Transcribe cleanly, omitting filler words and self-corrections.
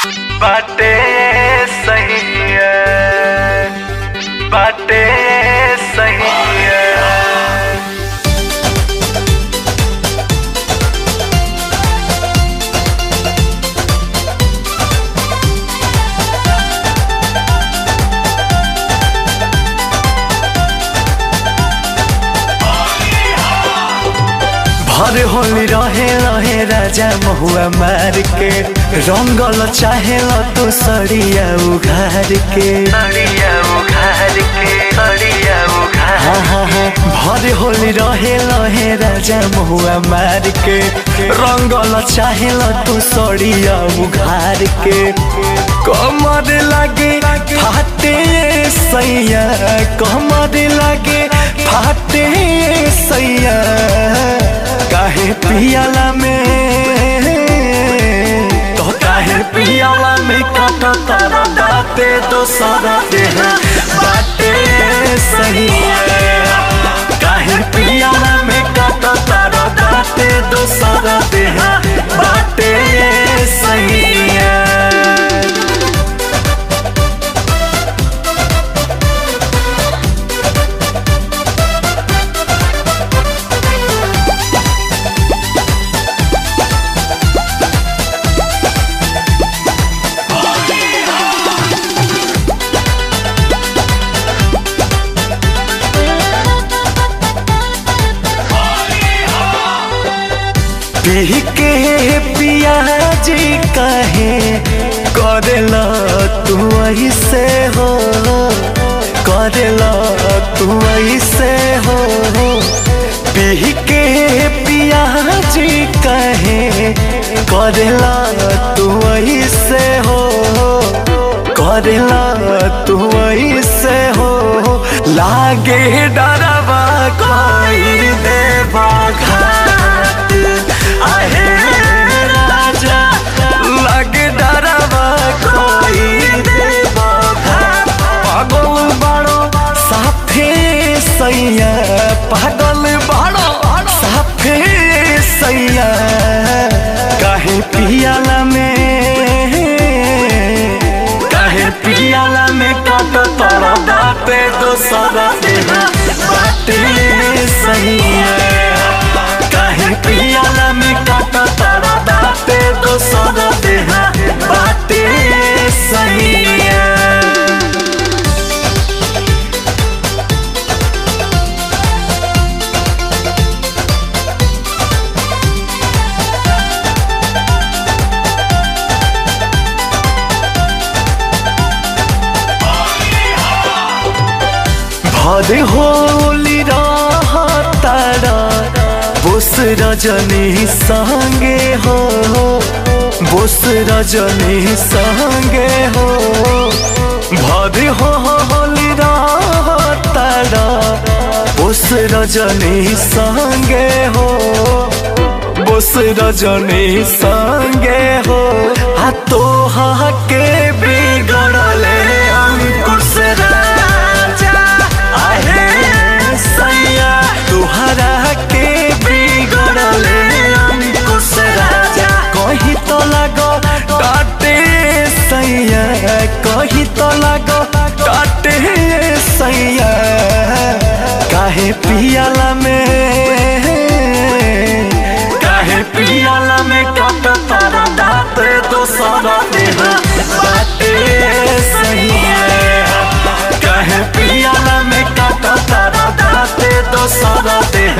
बाटे सही है, बाटे सही है। भर होली रहे रहे राजा महुआ मार के रंगल चाहे तू सड़िया उघार के, सड़िया उघार के, सड़िया उघार। हाँ हाँ हाँ। भर होली रहे रहे राजा महुआ मार के रंगल चाहे तू सड़िया उघार के। कमर लागे फाटे सैया, कमर लागे फाटे सैया। काहे पियाला में तो काहे पियाला में काटा तारा दाते तो सारा देह बाटे सही है। काहे पियाला में काटा तारा दाते तो सारा देह बाटे सही है। पी के पियाजी कहे करेला तू ऐसे हो, करेला तू ऐसे हो। पी के पियाजी कहे करेला तू ऐसे हो, करेला तू ऐसे हो। लागे डरवा कोई देवा घाट आहे राजा, लागे डरवा कोई देवा घाट। पागल बाड़ो साफे सैया, पागल बाड़ो साफे सैया। काहे पियाला में, काहे पियाला में काटो तारा दाते दो सारा देह बाटे सही है। काहे पियाला में काटा तारा दाते दो सारा देह बाटे सही है। भरे होली तारा बोस रजनी संगे हो, बोस रजनी संगे हो। भरे होली तारा बोस रजनी संगे हो, बोस रजनी संगे हो। आ तो के बिगड़ले अंकुश राजा आहे सैया। तुहरा के बिगड़ले अंकुश राजा। कहीं तो लगो काटे सैया, कहीं तो लगो काटे सैया। काहे पियाला में, काहे पियाला में काटा तारा दाते दो सारा देह बाटे सही है। काहे पियाला में काटा तारा दाते दो सारा देह